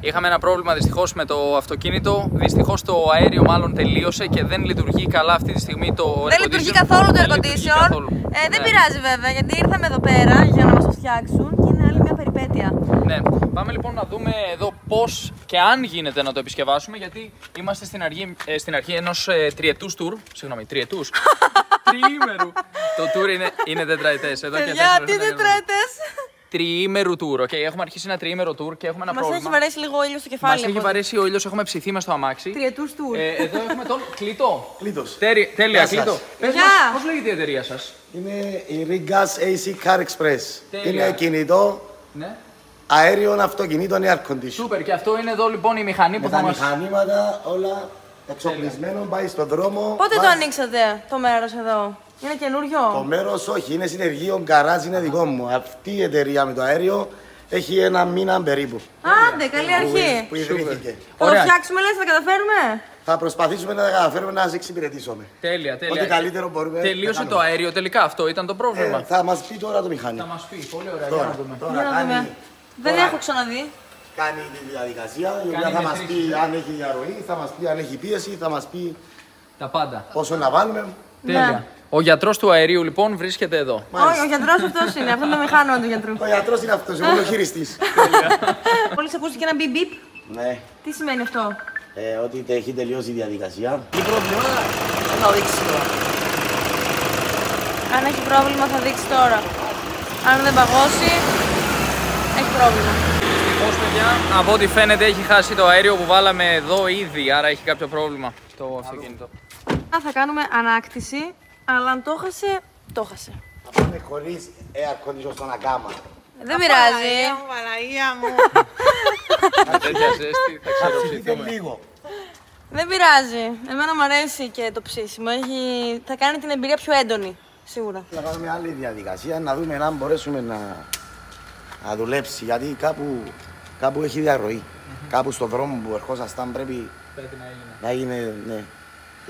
Είχαμε ένα πρόβλημα δυστυχώς με το αυτοκίνητο. Δυστυχώς το αέριο μάλλον τελείωσε και δεν λειτουργεί καλά αυτή τη στιγμή το air condition. Δεν λειτουργεί καθόλου το air condition. Δεν πειράζει βέβαια, γιατί ήρθαμε εδώ πέρα για να μας το φτιάξουν και είναι άλλη μια περιπέτεια. Ναι, πάμε λοιπόν να δούμε εδώ πώς και αν γίνεται να το επισκευάσουμε, γιατί είμαστε στην αρχή ενός τριετούς tour. Συγγνώμη, τριετούς. Τριήμερου. Το tour είναι τετραετές. Εδώ και 4 τι τετραετές. Τριήμερου tour. Okay, έχουμε αρχίσει ένα τριήμερο tour και έχουμε ένα πρόβλημα. Μας έχει βαρέσει λίγο ο ήλιος στο κεφάλι. Μας έχει βαρέσει ο ήλιος, έχουμε ψηθεί μες στο αμάξι. Τριετούς tour. Εδώ έχουμε τον Κλήτο. Κλήτος. Τέλεια, Κλήτο. Πες μας, πώς λέγεται η εταιρεία σας? Είναι η Rigas AC Car Express. Τέλεια. Είναι κινητό, Ναι. αέριων αυτοκινήτων air condition. Σούπερ, και αυτό είναι εδώ λοιπόν η μηχανή που Με θα τα μας... μηχανήματα όλα εξοπλισμένο, πάει στον δρόμο. Πότε το βάζει- ανοίξατε το μέρος εδώ? Είναι καινούριο. Το μέρος όχι, είναι συνεργείο, γκαράζ είναι δικό μου. Αυτή η εταιρεία με το αέριο έχει ένα μήνα περίπου. Άντε, καλή αρχή. Που ιδρύθηκε. Θα το Ωραία. φτιάξουμε, λες, θα καταφέρουμε. Θα προσπαθήσουμε να τα καταφέρουμε να σας εξυπηρετήσουμε. Τέλεια, τέλεια. Ό,τι καλύτερο μπορούμε. Τελείωσε να το αέριο, τελικά αυτό ήταν το πρόβλημα. Θα μας πει τώρα το μηχανή. Θα μας πει, πολύ ωραία, για να Τώρα, δούμε. τώρα Για να δούμε. Δεν έχω ξαναδεί. κάνει τη διαδικασία, η οποία Κάνει θα μας πει μετρήσεις. αν έχει διαρροή, θα μας πει αν έχει πίεση, θα μας πει Τα πάντα. πόσο να βάλουμε. Τέλεια. Ο γιατρός του αερίου λοιπόν βρίσκεται εδώ. Όχι, ο γιατρός αυτός είναι. Αυτό είναι το μηχάνημα του γιατρού. Ο γιατρός είναι αυτός, εγώ είμαι ο χειριστής. Μόλις ακούστηκε ένα μπιπ μπιπ. Ναι, Τι σημαίνει αυτό? ότι έχει τελειώσει η διαδικασία. Τι πρόβλημα, θα δείξει τώρα. Αν έχει πρόβλημα θα δείξει τώρα. Αν δεν παγώσει, έχει πρόβλημα. Δυστυχώς, παιδιά, από ό,τι φαίνεται έχει χάσει το αέριο που βάλαμε εδώ ήδη, άρα έχει κάποιο πρόβλημα το αυτοκίνητο. Θα κάνουμε ανάκτηση, αλλά αν το χάσε, το χάσε. Θα πάμε χωρίς air condition στον ακάμα. Δεν πειράζει. Παναγία μου. Με τέτοια ζέστη θα Θα ψηθείτε ξεροψηθούμε. λίγο. Δεν πειράζει. Εμένα μου αρέσει και το ψήσιμο. Θα κάνει την εμπειρία πιο έντονη, σίγουρα. Θα κάνουμε άλλη διαδικασία, να δούμε αν μπορέσουμε να δουλέψει. Γιατί κάπου έχει διαρροή. Κάπου στον δρόμο που ερχόσασταν πρέπει Πρέπει να έγινε. να γίνει, ναι,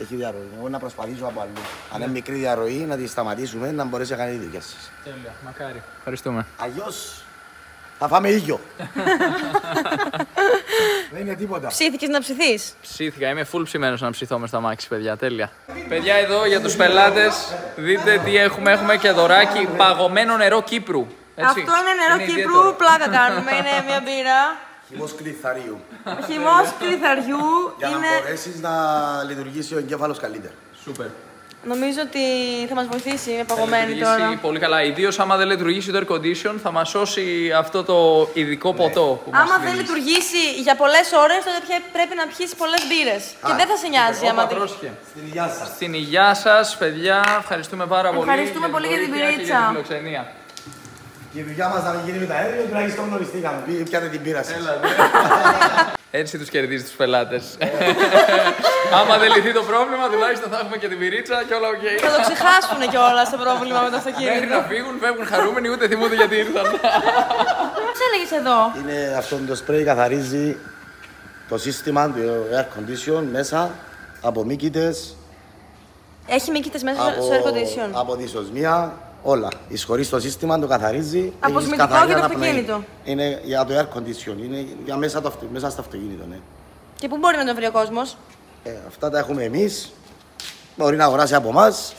έχει διαρροή. Εγώ να προσπαθήσω από αλλού. Αν είναι μικρή διαρροή, να τη σταματήσουμε, να μπορέσει να κάνει τη δουλειά σας. Τέλεια, μακάρι. Ευχαριστούμε. Αλλιώς θα φάμε ήλιο. Δεν είναι τίποτα. Ψήθηκες να ψηθείς. Ψήθηκα, είμαι full ψημένος να ψηθώ μες στο αμάξι, παιδιά. Τέλεια. Παιδιά, εδώ για τους πελάτες, δείτε τι έχουμε. Έχουμε και δωράκι παγωμένο νερό Κύπρου. Έτσι. Αυτό είναι νερό Κύπρου, ιδιαίτερο. πλάκα κάνουμε. Είναι μια μπύρα. Χυμός κλειθαρίου. Χυμός κλειθαριού. Για να Είναι... μπορέσεις να λειτουργήσει ο εγκέφαλος καλύτερα. Σούπερ. Νομίζω ότι θα μας βοηθήσει, είναι Θα παγωμένη λειτουργήσει τώρα. πολύ καλά. Ιδίως άμα δεν λειτουργήσει το air condition, θα μας σώσει αυτό το ειδικό ποτό που μας Άμα δεν δίνεις. λειτουργήσει για πολλές ώρες, τότε πρέπει να πιείς πολλές μπύρες. Και δεν θα σε νοιάζει άμα Όπα, δεν. πρόσεχε. Στην υγεία σας. Στην υγεία σας, παιδιά. Ευχαριστούμε πάρα πολύ. Ευχαριστούμε πολύ για την βοήθεια και πυρίτσα. για τη φιλοξενία. Και η δουλειά μας να μην γίνει με τα αέρια, τουλάχιστον γνωριστήκαμε. Πιάτε την πείρα σας. Έτσι τους κερδίζει τους πελάτες. Άμα δεν λυθεί το πρόβλημα, τουλάχιστον θα έχουμε και την πυρίτσα και όλα οκ. Θα το ξεχάσουν κιόλας το πρόβλημα με το Μέχρι αυτοκίνητο. να φύγουν, φεύγουν χαρούμενοι, ούτε θυμούνται γιατί ήρθαν. Πώς έλεγες εδώ? Είναι αυτό το σπρέι καθαρίζει το σύστημα του air condition μέσα από μύκητες, Έχει μύκητες μέσα στο air condition. από δυσοσμία, όλα. Εισχωρεί στο σύστημα, το καθαρίζει. Αποσμητικό έχεις καθαρή για το αναπνοή. αυτοκίνητο. Είναι για το air condition, είναι για μέσα στο αυτοκίνητο. Ναι. Και πού μπορεί να το βρει ο κόσμος? Αυτά τα έχουμε εμείς. Μπορεί να αγοράσει από εμάς.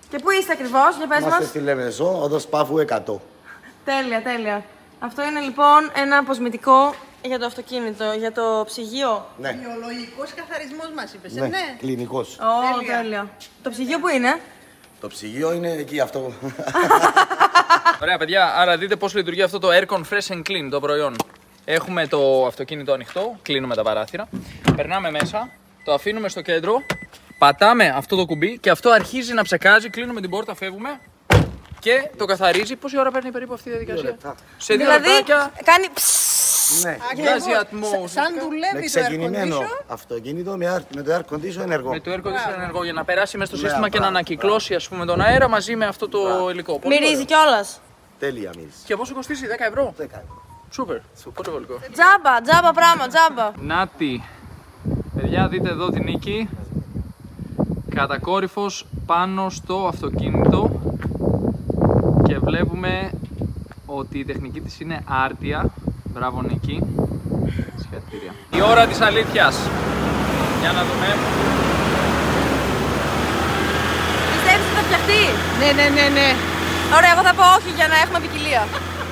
Και πού είστε ακριβώς, για πες Είμαστε μας. στη Λεμεσό, οδός Πάφου 100. Τέλεια, τέλεια. Αυτό είναι λοιπόν ένα αποσμητικό για το αυτοκίνητο, για το ψυγείο. Ναι, Βιολογικός καθαρισμός μας είπες, ναι, ναι. κλινικός. Ω, Τέλεια. τέλεια. Το ψυγείο που είναι? Το ψυγείο είναι εκεί αυτό. Ωραία, παιδιά, άρα δείτε πώς λειτουργεί αυτό το Aircon Fresh and Clean, το προϊόν. Έχουμε το αυτοκίνητο ανοιχτό, κλείνουμε τα παράθυρα, περνάμε μέσα, το αφήνουμε στο κέντρο, πατάμε αυτό το κουμπί και αυτό αρχίζει να ψεκάζει, κλείνουμε την πόρτα, φεύγουμε και το καθαρίζει. Πόση ώρα παίρνει περίπου αυτή η διαδικασία? λεπτά. Σε 2 Δηλαδή λεπτάκια κάνει Ναι. βγάζει ατμόσφαιρα. Σαν Με δουλεύει το air ξεκινημένο condition. αυτοκίνητο με το air condition ενεργό. Με το air condition ενεργό για να περάσει μέσα στο σύστημα και να μπράβο, ανακυκλώσει ας πούμε τον αέρα μαζί με αυτό το υλικό. Πολύ μυρίζει ωραίο. κιόλας. Τέλεια μίλησε. Και πόσο κοστίζει, 10 ευρώ. 10 ευρώ. Σούπερ, πολύ βολικό. Τζάμπα, τζάμπα πράγμα, τζάμπα. Νάτι. Παιδιά, δείτε εδώ την νίκη. Κατακόρυφος πάνω στο αυτοκίνητο. Και βλέπουμε ότι η τεχνική της είναι άρτια. Μπράβο Νίκη. Συγχαρητήρια. Η ώρα της αλήθειας. Για να δούμε. Πιστεύεις ότι θα φτιαχτεί? Ναι. Ωραία, εγώ θα πω όχι για να έχουμε ποικιλία.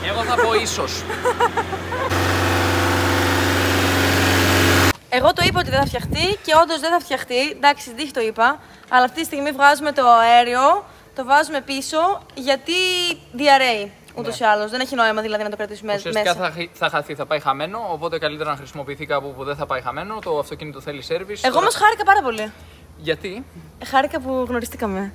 Εγώ θα πω ίσως. Εγώ το είπα ότι δεν θα φτιαχτεί και όντως δεν θα φτιαχτεί. Εντάξει, στην τύχη το είπα. Αλλά αυτή τη στιγμή βγάζουμε το αέριο, το βάζουμε πίσω γιατί διαρρέει ούτως ή άλλως. Δεν έχει νόημα δηλαδή να το κρατήσουμε μέσα. Ουσιαστικά θα χαθεί, θα πάει χαμένο. Οπότε καλύτερα να χρησιμοποιηθεί κάπου που δεν θα πάει χαμένο. Το αυτοκίνητο θέλει service. Εγώ όμως χάρηκα πάρα πολύ. Γιατί? Χάρηκα που γνωριστήκαμε.